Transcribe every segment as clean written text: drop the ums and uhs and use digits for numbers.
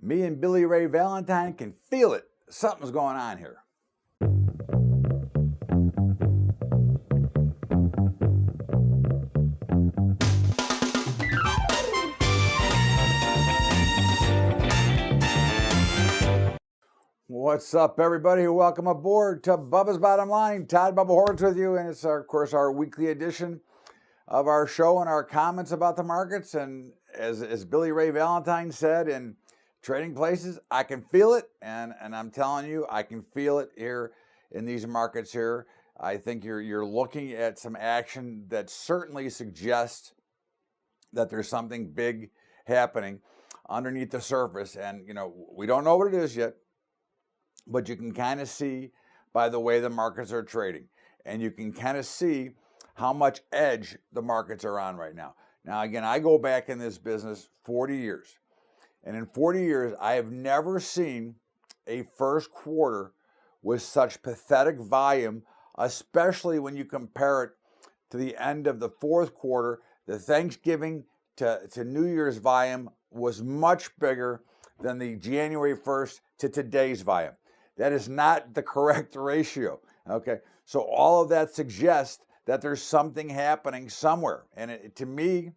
Me and Billy Ray Valentine can feel it. Something's going on here. What's up, everybody? Welcome aboard to Bubba's Bottom Line. Todd Bubba Hortz with you, and it's, of course, our weekly edition of our show and our comments about the markets. And as Billy Ray Valentine said in Trading Places, I can feel it, and I'm telling you, I can feel it here in these markets here. I think you're looking at some action that certainly suggests that there's something big happening underneath the surface, and we don't know what it is yet. But you can kind of see by the way the markets are trading. And you can kind of see how much edge the markets are on right now. Now, again, I go back in this business 40 years. And in 40 years, I have never seen a first quarter with such pathetic volume, especially when you compare it to the end of the fourth quarter. The Thanksgiving to New Year's volume was much bigger than the January 1st to today's volume. That is not the correct ratio, okay? So all of that suggests that there's something happening somewhere. And to me,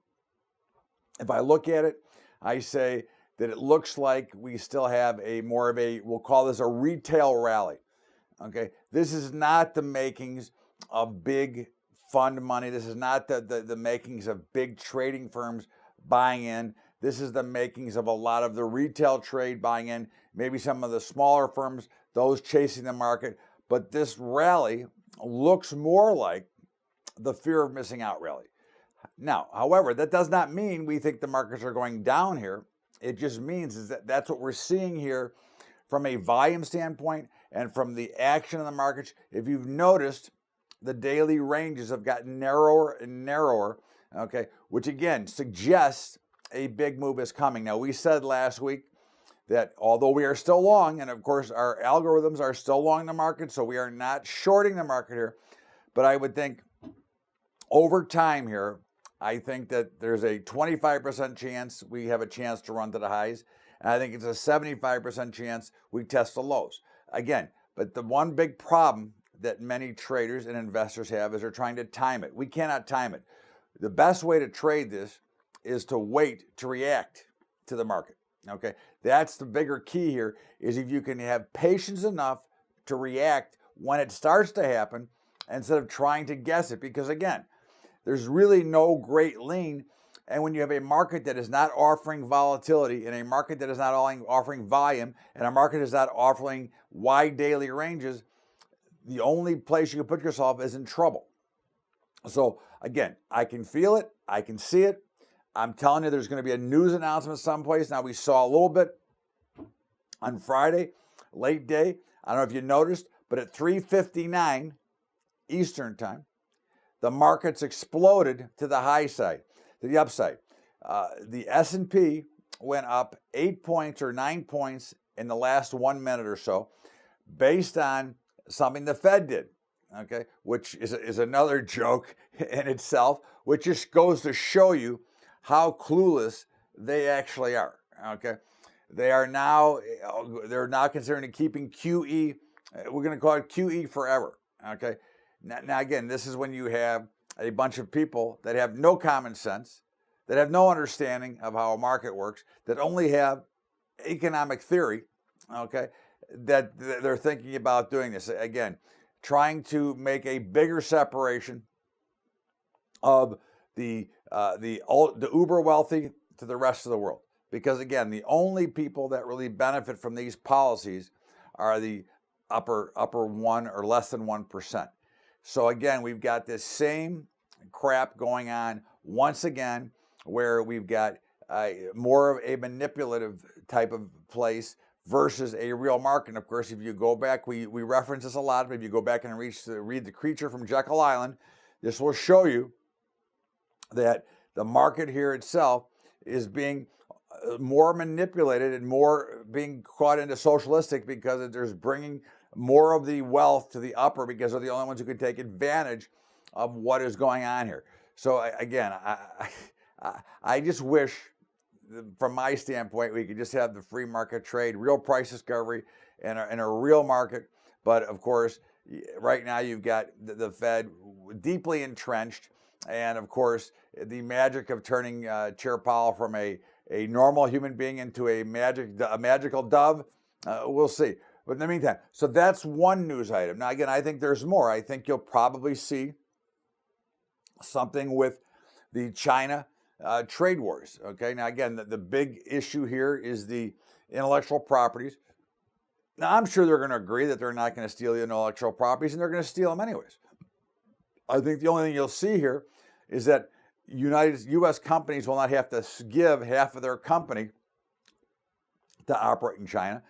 if I look at it, I say that it looks like we still have we'll call this a retail rally, okay? This is not the makings of big fund money. This is not the makings of big trading firms buying in. This is the makings of a lot of the retail trade buying in, maybe some of the smaller firms, those chasing the market. But this rally looks more like the fear of missing out rally. Now, however, that does not mean we think the markets are going down here. It just means that's what we're seeing here from a volume standpoint and from the action in the markets. If you've noticed, the daily ranges have gotten narrower and narrower, okay, which again suggests a big move is coming. Now, we said last week that although we are still long, and of course our algorithms are still long the market, so we are not shorting the market here, but I would think over time here, I think that there's a 25% chance we have a chance to run to the highs, and I think it's a 75% chance we test the lows. Again, but the one big problem that many traders and investors have is they're trying to time it. We cannot time it. The best way to trade this is to wait to react to the market, okay? That's the bigger key here, is if you can have patience enough to react when it starts to happen instead of trying to guess it. Because again, there's really no great lean. And when you have a market that is not offering volatility, and a market that is not offering volume, and a market that is not offering wide daily ranges, the only place you can put yourself is in trouble. So again, I can feel it, I can see it. I'm telling you, there's going to be a news announcement someplace. Now, we saw a little bit on Friday, late day. I don't know if you noticed, but at 3:59 Eastern time, the markets exploded to the high side, to the upside. The S&P went up 8 points or 9 points in the last 1 minute or so, based on something the Fed did, okay, which is another joke in itself, which just goes to show you how clueless they actually are, okay? They're now considering keeping QE, we're going to call it QE forever, okay? Now again, this is when you have a bunch of people that have no common sense, that have no understanding of how a market works, that only have economic theory, okay, that they're thinking about doing this. Again, trying to make a bigger separation of the uber wealthy to the rest of the world. Because again, the only people that really benefit from these policies are the upper 1 or less than 1%. So again, we've got this same crap going on once again, where we've got more of a manipulative type of place versus a real market. And of course, if you go back, we reference this a lot, but if you go back and read The Creature from Jekyll Island, this will show you that the market here itself is being more manipulated and more being caught into socialistic, because there's bringing more of the wealth to the upper, because they're the only ones who can take advantage of what is going on here. So again, I just wish from my standpoint, we could just have the free market trade, real price discovery, and a real market. But of course, right now you've got the Fed deeply entrenched, and of course, the magic of turning Chair Powell from a normal human being into a magical dove, we'll see. But in the meantime, so that's one news item. Now, again, I think there's more. I think you'll probably see something with the China trade wars. Okay. Now, again, the big issue here is the intellectual properties. Now, I'm sure they're going to agree that they're not going to steal the intellectual properties, and they're going to steal them anyways. I think the only thing you'll see here is that U.S. companies will not have to give half of their company to operate in China.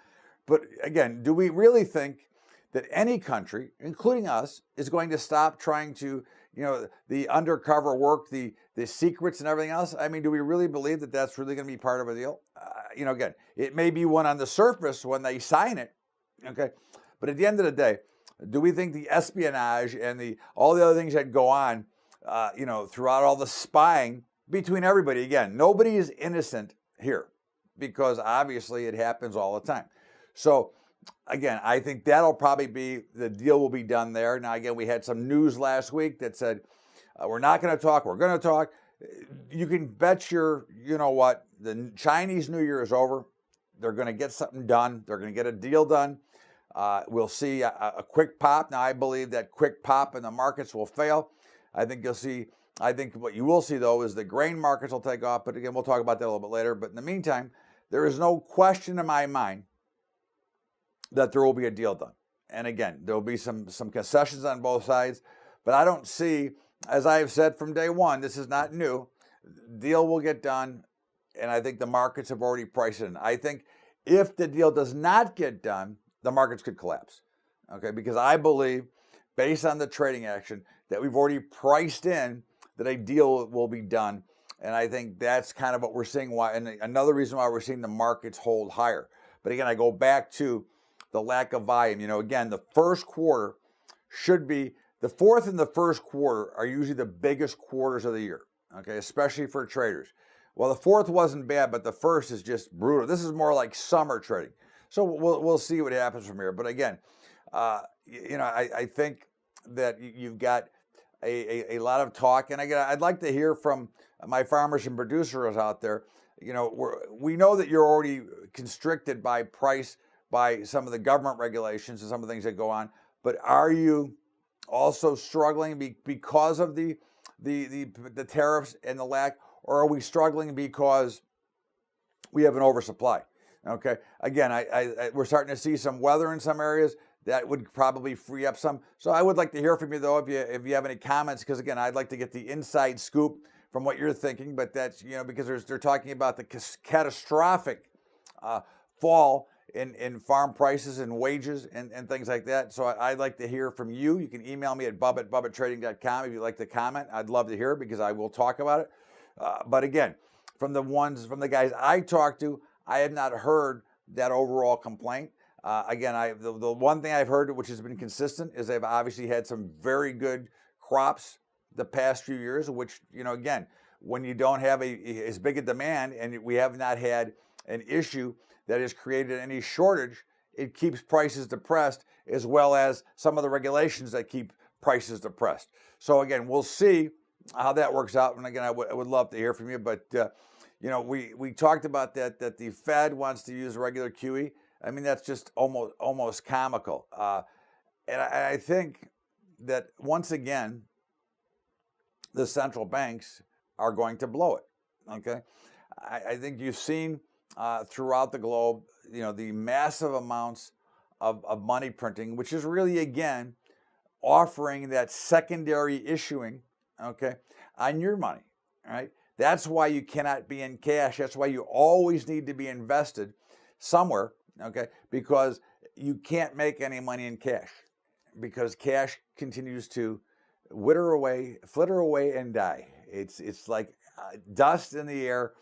But again, do we really think that any country, including us, is going to stop trying to, the undercover work, the secrets and everything else? I mean, do we really believe that that's really going to be part of a deal? Again, it may be one on the surface when they sign it, okay? But at the end of the day, do we think the espionage and all the other things that go on, throughout all the spying between everybody, again, nobody is innocent here because obviously it happens all the time. So again, I think that'll probably be, the deal will be done there. Now, again, we had some news last week that said, we're not going to talk, we're going to talk. You can bet the Chinese New Year is over. They're going to get something done. They're going to get a deal done. We'll see a quick pop. Now, I believe that quick pop in the markets will fail. I think what you will see, though, is the grain markets will take off. But again, we'll talk about that a little bit later. But in the meantime, there is no question in my mind that there will be a deal done. And again, there will be some concessions on both sides. But I don't see, as I have said from day one, this is not new. Deal will get done. And I think the markets have already priced it in. I think if the deal does not get done, the markets could collapse. Okay, because I believe, based on the trading action, that we've already priced in that a deal will be done. And I think that's kind of what we're seeing, and another reason why we're seeing the markets hold higher. But again, I go back to the lack of volume. Again, the first quarter should be, the fourth and the first quarter are usually the biggest quarters of the year, okay, especially for traders. Well, the fourth wasn't bad, but the first is just brutal. This is more like summer trading. So we'll see what happens from here. But again, I think that you've got a lot of talk. And again, I'd like to hear from my farmers and producers out there. We know that you're already constricted by price, by some of the government regulations and some of the things that go on. But are you also struggling because of the tariffs and the lack, or are we struggling because we have an oversupply? Okay. Again, we're starting to see some weather in some areas that would probably free up some. So I would like to hear from you, though, if you have any comments, because again, I'd like to get the inside scoop from what you're thinking. But that's because they're talking about the catastrophic fall in farm prices and wages and things like that. So I'd like to hear from you. You can email me at bubba@bubbatrading.com if you'd like to comment. I'd love to hear it because I will talk about it. But again, from the guys I talked to, I have not heard that overall complaint. Again, the one thing I've heard, which has been consistent, is they've obviously had some very good crops the past few years, which, again, when you don't have as big a demand and we have not had an issue that has created any shortage, it keeps prices depressed, as well as some of the regulations that keep prices depressed. So again, we'll see how that works out. And again, I would love to hear from you. But, we talked about that the Fed wants to use regular QE. I mean, that's just almost comical. And I think that once again, the central banks are going to blow it. Okay. I think you've seen throughout the globe, the massive amounts of money printing, which is really, again, offering that secondary issuing, okay, on your money, right? That's why you cannot be in cash. That's why you always need to be invested somewhere, okay, because you can't make any money in cash, because cash continues to flitter away and die. It's like dust in the air.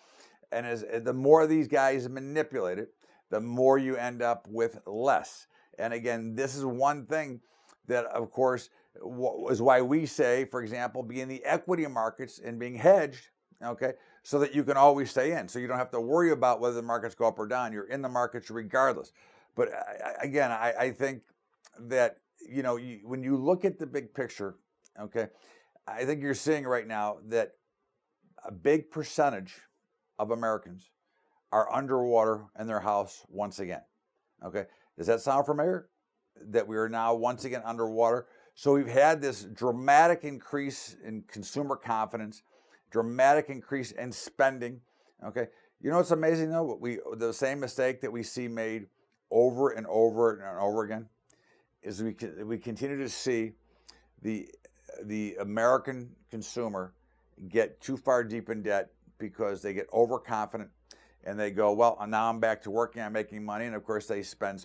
And the more these guys manipulate it, the more you end up with less. And again, this is one thing that, of course, is why we say, for example, be in the equity markets and being hedged okay, so that you can always stay in. So you don't have to worry about whether the markets go up or down. You're in the markets regardless. But again, I think that, when you look at the big picture, okay, I think you're seeing right now that a big percentage of Americans are underwater in their house once again. Okay, does that sound familiar? That we are now once again underwater. So we've had this dramatic increase in consumer confidence, dramatic increase in spending. Okay, what's amazing though? The same mistake that we see made over and over and over again is we continue to see the American consumer get too far deep in debt because they get overconfident and they go, well, now I'm back to working, I'm making money, and of course they spend.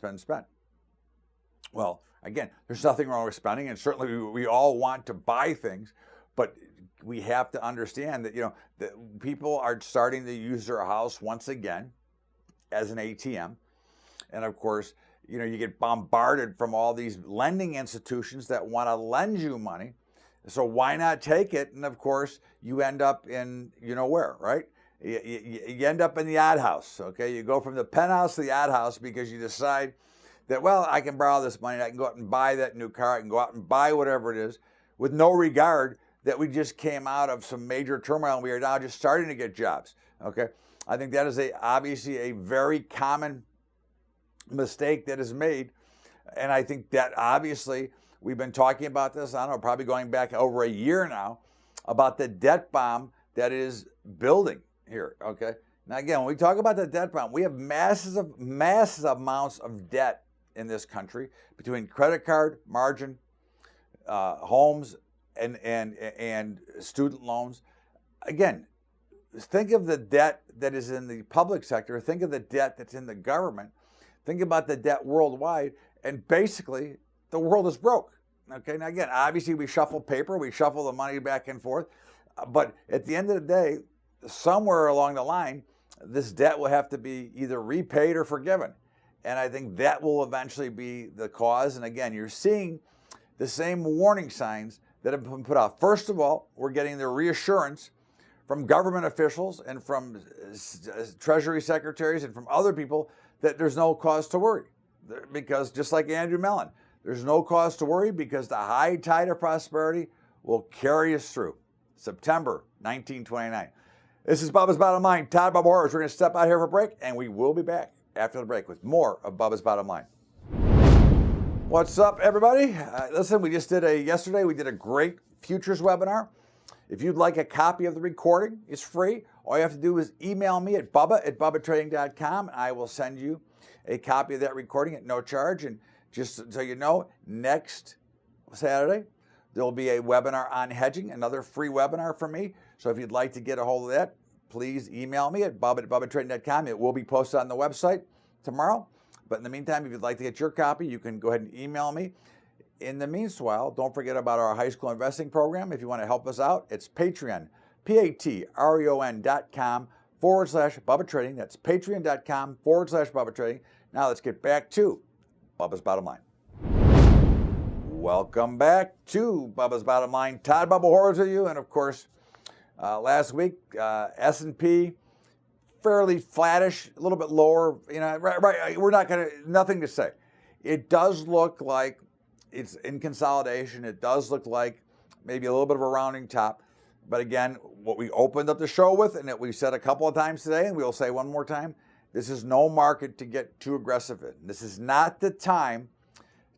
Well, again, there's nothing wrong with spending, and certainly we all want to buy things, but we have to understand that, that people are starting to use their house once again as an ATM. And of course, you get bombarded from all these lending institutions that want to lend you money. So why not take it? And of course, you end up in, where, right? You end up in the odd house, okay? You go from the penthouse to the odd house because you decide that, well, I can borrow this money, I can go out and buy that new car, I can go out and buy whatever it is, with no regard that we just came out of some major turmoil and we are now just starting to get jobs, okay? I think that is obviously a very common mistake that is made, and I think that obviously we've been talking about this, I don't know, probably going back over a year now, about the debt bomb that is building here, okay? Now again, when we talk about the debt bomb, we have massive amounts of debt in this country between credit card, margin, homes, and student loans. Again, think of the debt that is in the public sector, think of the debt that's in the government, think about the debt worldwide, and basically the world is broke. Okay, now again, obviously we shuffle paper, we shuffle the money back and forth, but at the end of the day, somewhere along the line, this debt will have to be either repaid or forgiven. And I think that will eventually be the cause. And again, you're seeing the same warning signs that have been put out. First of all, we're getting the reassurance from government officials and from Treasury secretaries and from other people that there's no cause to worry. Because just like Andrew Mellon, there's no cause to worry because the high tide of prosperity will carry us through. September 1929. This is Bubba's Bottom Line. Todd, Bubba Horowitz. We're going to step out here for a break, and we will be back after the break with more of Bubba's Bottom Line. What's up, everybody? Listen, yesterday we did a great futures webinar. If you'd like a copy of the recording, it's free. All you have to do is email me at bubba@bubbatrading.com, and I will send you a copy of that recording at no charge. And just so you know, next Saturday, there will be a webinar on hedging, another free webinar from me. So if you'd like to get a hold of that, please email me at bubba@bubbatrading.com. It will be posted on the website tomorrow. But in the meantime, if you'd like to get your copy, you can go ahead and email me. In the meanwhile, don't forget about our high school investing program. If you want to help us out, it's Patreon, patreon.com/Bubba Trading. That's patreon.com/Bubba Trading. Now let's get back to Bubba's Bottom Line. Welcome back to Bubba's Bottom Line. Todd, Bubba Horowitz with you. And of course, last week, S&P, fairly flattish, a little bit lower. Right. We're not nothing to say. It does look like it's in consolidation. It does look like maybe a little bit of a rounding top. But again, what we opened up the show with, and that we said a couple of times today, and we'll say one more time, this is no market to get too aggressive in. This is not the time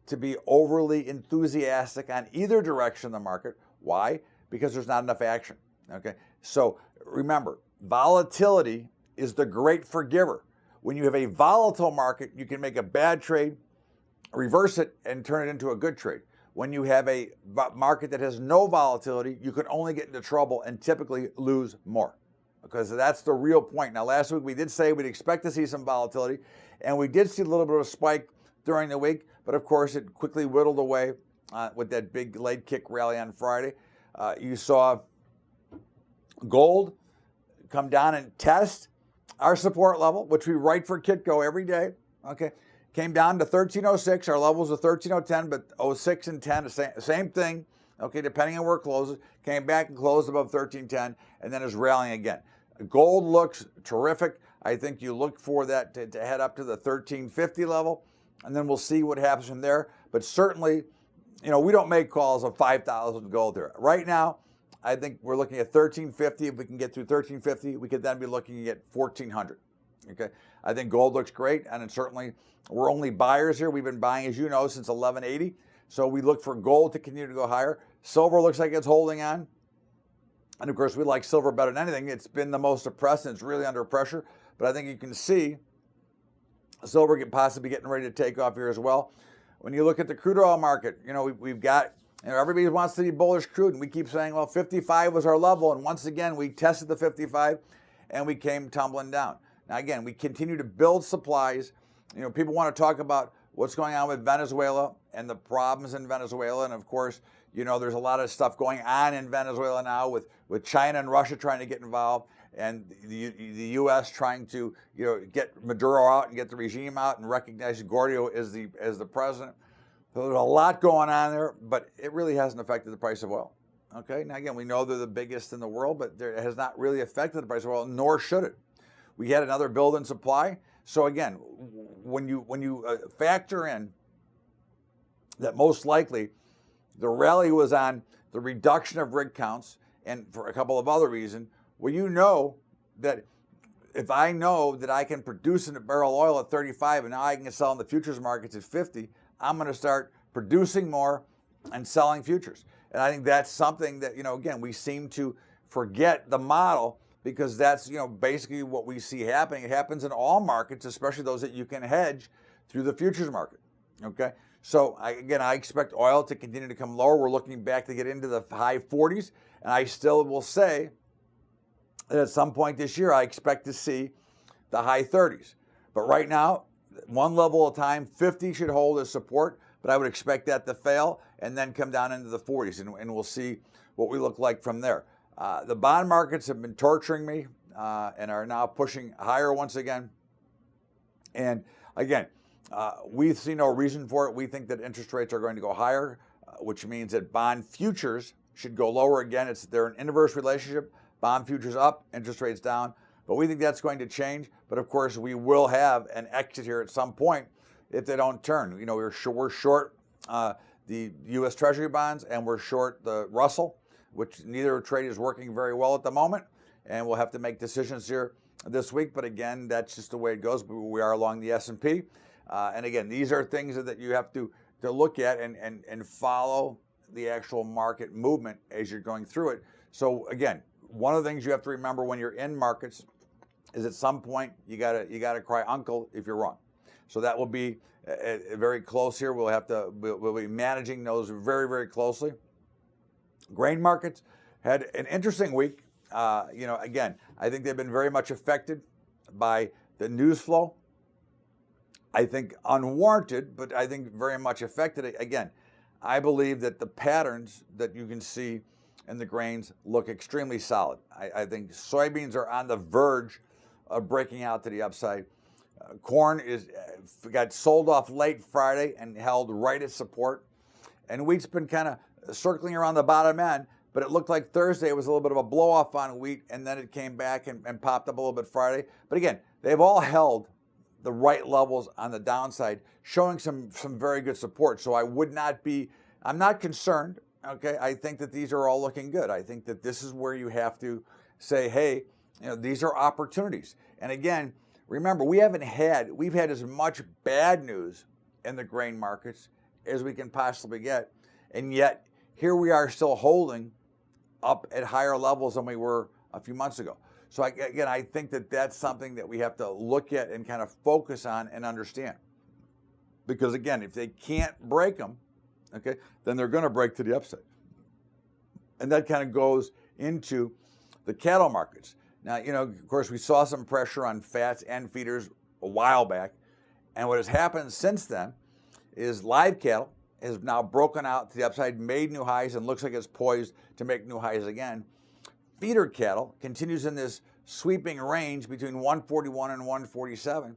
to be overly enthusiastic on either direction of the market. Why? Because there's not enough action. Okay. So remember, volatility is the great forgiver. When you have a volatile market, you can make a bad trade, reverse it, and turn it into a good trade. When you have a market that has no volatility, you can only get into trouble and typically lose more, because that's the real point. Now, last week we did say we'd expect to see some volatility, and we did see a little bit of a spike during the week, but of course it quickly whittled away with that big late kick rally on Friday. You saw gold come down and test our support level, which we write for Kitco every day. Okay, came down to 1306. Our levels are 1310, but 06 and 10, the same thing. okay, depending on where it closes, came back and closed above 1310 and then is rallying again. Gold looks terrific. I think you look for that to head up to the 1350 level, and then we'll see what happens from there. But certainly, you know, we don't make calls of 5,000 gold there. Right now, I think we're looking at 1350. If we can get through 1350, we could then be looking at 1400. Okay, I think gold looks great, and it certainly, we're only buyers here. We've been buying, as you know, since 1180. So we look for gold to continue to go higher. Silver looks like it's holding on. And of course, we like silver better than anything. It's been the most oppressed, and it's really under pressure. But I think you can see silver possibly getting ready to take off here as well. When you look at the crude oil market, you know, we've got, you know, everybody wants to be bullish crude, and we keep saying, well, 55 was our level. And once again, we tested the 55 and we came tumbling down. Now, again, we continue to build supplies. You know, people want to talk about what's going on with Venezuela and the problems in Venezuela. And of course, you know, there's a lot of stuff going on in Venezuela now with China and Russia trying to get involved, and the U.S. trying to, you know, get Maduro out and get the regime out and recognize Guaido as the president. So there's a lot going on there, but it really hasn't affected the price of oil. Okay, now again, we know they're the biggest in the world, but it has not really affected the price of oil, nor should it. We had another build in supply. So again, when you factor in that most likely the rally was on the reduction of rig counts and for a couple of other reasons, well, you know that if I know that I can produce a barrel of oil at 35 and now I can sell in the futures markets at 50, I'm going to start producing more and selling futures. And I think that's something that, you know, again, we seem to forget the model, because that's, you know, basically what we see happening. It happens in all markets, especially those that you can hedge through the futures market. Okay, so I expect oil to continue to come lower. We're looking back to get into the high 40s, and I still will say that at some point this year I expect to see the high 30s. But right now, one level at a time, 50 should hold as support, but I would expect that to fail and then come down into the 40s, and we'll see what we look like from there. The bond markets have been torturing me and are now pushing higher once again. And again, we see no reason for it. We think that interest rates are going to go higher, which means that bond futures should go lower again. They're an inverse relationship. Bond futures up, interest rates down. But we think that's going to change. But of course, we will have an exit here at some point if they don't turn. You know, we're short the U.S. Treasury bonds, and we're short the Russell, which neither trade is working very well at the moment, and we'll have to make decisions here this week. But again, that's just the way it goes. We are along the S&P, and again, these are things that you have to look at and follow the actual market movement as you're going through it. So again, one of the things you have to remember when you're in markets is at some point you gotta cry uncle if you're wrong. So that will be very close here. We'll be managing those very, very closely. Grain markets had an interesting week. You know, again, I think they've been very much affected by the news flow. I think unwarranted, but I think very much affected. Again, I believe that the patterns that you can see in the grains look extremely solid. I think soybeans are on the verge of breaking out to the upside. Corn got sold off late Friday and held right at support. And wheat's been kind of circling around the bottom end, but it looked like Thursday was a little bit of a blow off on wheat, and then it came back and popped up a little bit Friday. But again, they've all held the right levels on the downside, showing some very good support. So I'm not concerned. Okay, I think that these are all looking good. I think that this is where you have to say, hey, you know, these are opportunities. And again, remember, we've had as much bad news in the grain markets as we can possibly get, and yet here we are still holding up at higher levels than we were a few months ago. So again, I think that that's something that we have to look at and kind of focus on and understand. Because again, if they can't break them, okay, then they're going to break to the upside. And that kind of goes into the cattle markets. Now, you know, of course, we saw some pressure on fats and feeders a while back. And what has happened since then is live cattle has now broken out to the upside, made new highs, and looks like it's poised to make new highs again. Feeder cattle continues in this sweeping range between 141 and 147.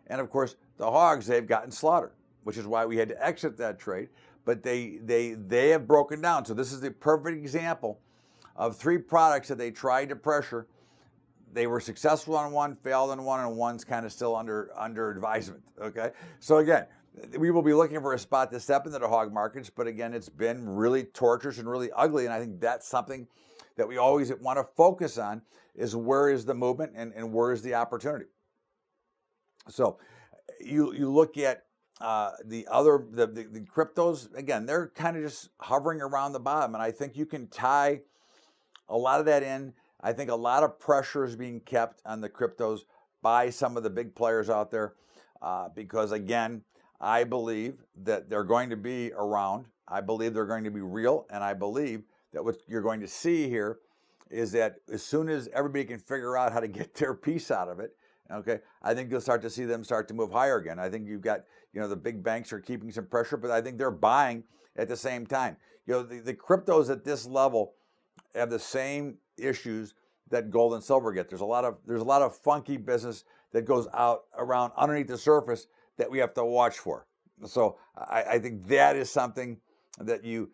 And of course, the hogs, they've gotten slaughtered, which is why we had to exit that trade. but they have broken down. So this is the perfect example of 3 products that they tried to pressure. They were successful on one, failed on one, and one's kind of still under advisement. Okay, so again, we will be looking for a spot to step into the hog markets, but again, it's been really torturous and really ugly, and I think that's something that we always want to focus on, is where is the movement and where is the opportunity. So you look at the cryptos, again, they're kind of just hovering around the bottom, and I think you can tie a lot of that in. I think a lot of pressure is being kept on the cryptos by some of the big players out there because, again, I believe that they're going to be around. I believe they're going to be real, and I believe that what you're going to see here is that as soon as everybody can figure out how to get their piece out of it, okay, I think you'll start to see them start to move higher again. I think you've got, the big banks are keeping some pressure, but I think they're buying at the same time. The cryptos at this level have the same issues that gold and silver get. There's a lot of funky business that goes out around underneath the surface that we have to watch for. So I think that is something that you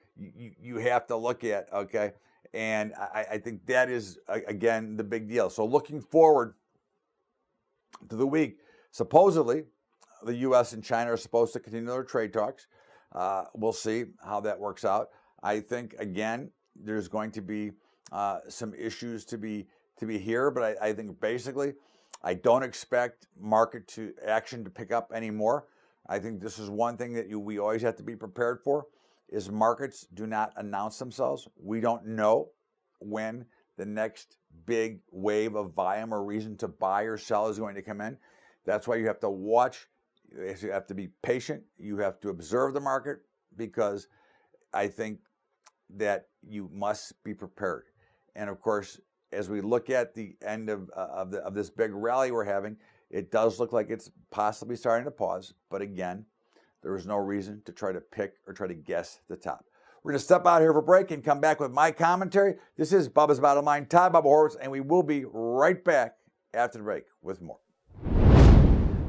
have to look at, okay? And I think that is, again, the big deal. So looking forward to the week, supposedly the U.S. and China are supposed to continue their trade talks. We'll see how that works out. I think, again, there's going to be some issues to be here, but I think basically I don't expect market action to pick up anymore. I think this is one thing that we always have to be prepared for, is markets do not announce themselves. We don't know when the next big wave of volume or reason to buy or sell is going to come in. That's why you have to watch. You have to be patient. You have to observe the market, because I think that you must be prepared. And of course, as we look at the end of this big rally we're having, it does look like it's possibly starting to pause. But again, there is no reason to try to pick or try to guess the top. We're going to step out here for a break and come back with my commentary. This is Bubba's Bottom Line, Todd Bubba Horowitz, and we will be right back after the break with more.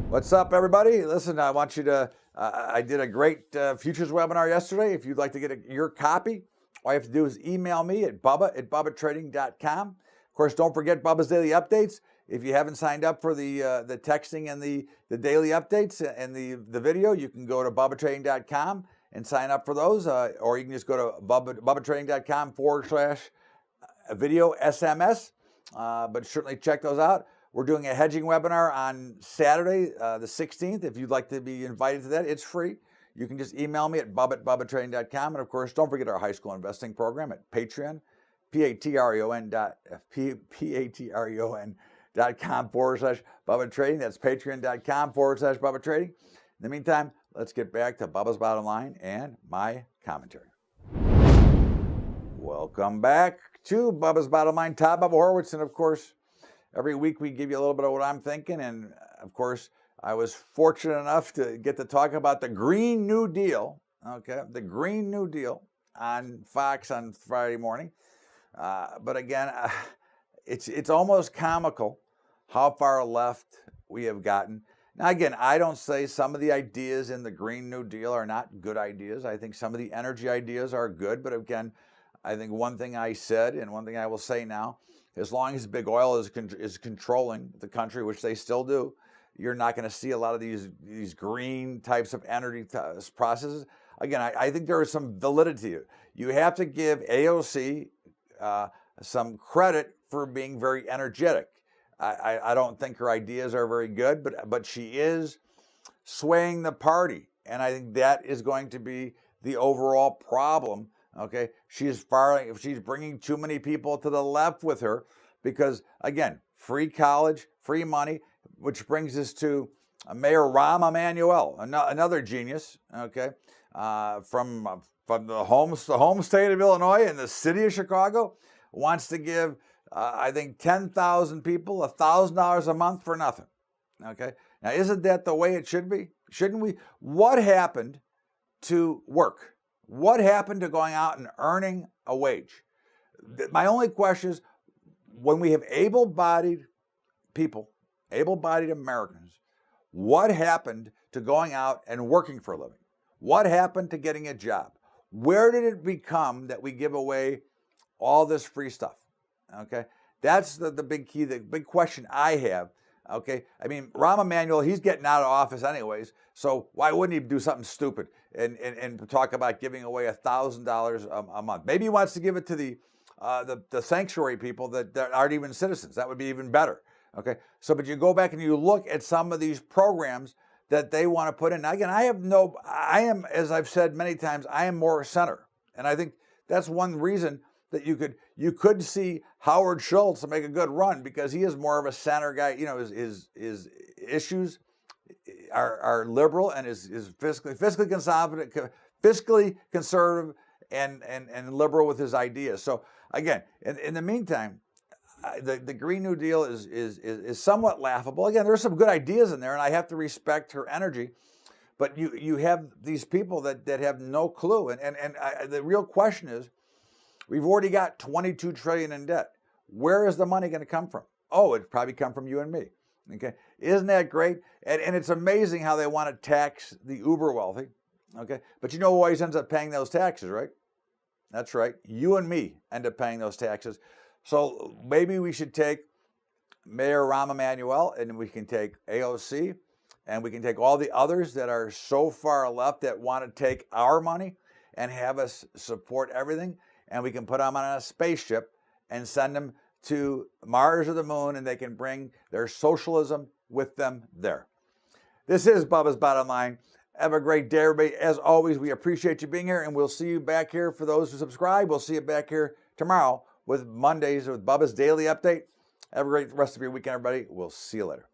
What's up, everybody? Listen, I want you to, I did a great futures webinar yesterday. If you'd like to get your copy, all you have to do is email me at bubba@bubbatrading.com. Of course, don't forget Bubba's Daily Updates. If you haven't signed up for the texting and the daily updates and the video, you can go to bubbatrading.com and sign up for those, or you can just go to bubbatrading.com/video SMS, but certainly check those out. We're doing a hedging webinar on Saturday, the 16th. If you'd like to be invited to that, it's free. You can just email me at bubba@bubbatrading.com. And of course, don't forget our high school investing program at Patreon, patreon.com/Bubba Trading. That's patreon.com/Bubba Trading. In the meantime, let's get back to Bubba's Bottom Line and my commentary. Welcome back to Bubba's Bottom Line, Todd Bubba Horowitz. And of course, every week we give you a little bit of what I'm thinking. And of course, I was fortunate enough to get to talk about the Green New Deal, okay, the Green New Deal on Fox on Friday morning. But again, it's almost comical how far left we have gotten. Now, again, I don't say some of the ideas in the Green New Deal are not good ideas. I think some of the energy ideas are good. But again, I think one thing I said and one thing I will say now, as long as big oil is controlling the country, which they still do, you're not going to see a lot of these green types of energy processes. Again, I think there is some validity to it. You have to give AOC some credit for being very energetic. I don't think her ideas are very good, but she is swaying the party, and I think that is going to be the overall problem. Okay, she's bringing too many people to the left with her, because again, free college, free money, which brings us to Mayor Rahm Emanuel, another genius. Okay, from the home state of Illinois and the city of Chicago, wants to give I think 10,000 people $1,000 a month for nothing. Okay, now isn't that the way it should be? Shouldn't we? What happened to work? What happened to going out and earning a wage? My only question is, when we have able-bodied people, able-bodied Americans, what happened to going out and working for a living? What happened to getting a job? Where did it become that we give away all this free stuff? Okay, that's the big key, the big question I have. Okay, I mean, Rahm Emanuel, he's getting out of office anyways, so why wouldn't he do something stupid and talk about giving away $1,000 a month? Maybe he wants to give it to the sanctuary people that aren't even citizens. That would be even better. Okay, so but you go back and you look at some of these programs that they want to put in. Now, again, I am, as I've said many times, I am more center, and I think that's one reason that you could see Howard Schultz make a good run, because he is more of a center guy. You know, his issues are liberal and is fiscally conservative and liberal with his ideas. So again, in the meantime, the Green New Deal is somewhat laughable. Again, there's some good ideas in there, and I have to respect her energy. But you have these people that have no clue, and the real question is, we've already got $22 trillion in debt. Where is the money going to come from? Oh, it'd probably come from you and me. Okay, isn't that great? And it's amazing how they want to tax the uber wealthy. Okay, but you know who always ends up paying those taxes, right? That's right, you and me end up paying those taxes. So maybe we should take Mayor Rahm Emanuel, and we can take AOC, and we can take all the others that are so far left that want to take our money and have us support everything, and we can put them on a spaceship and send them to Mars or the moon, and they can bring their socialism with them there. This is Bubba's Bottom Line. Have a great day, everybody. As always, we appreciate you being here, and we'll see you back here. For those who subscribe, we'll see you back here tomorrow with Mondays with Bubba's Daily Update. Have a great rest of your weekend, everybody. We'll see you later.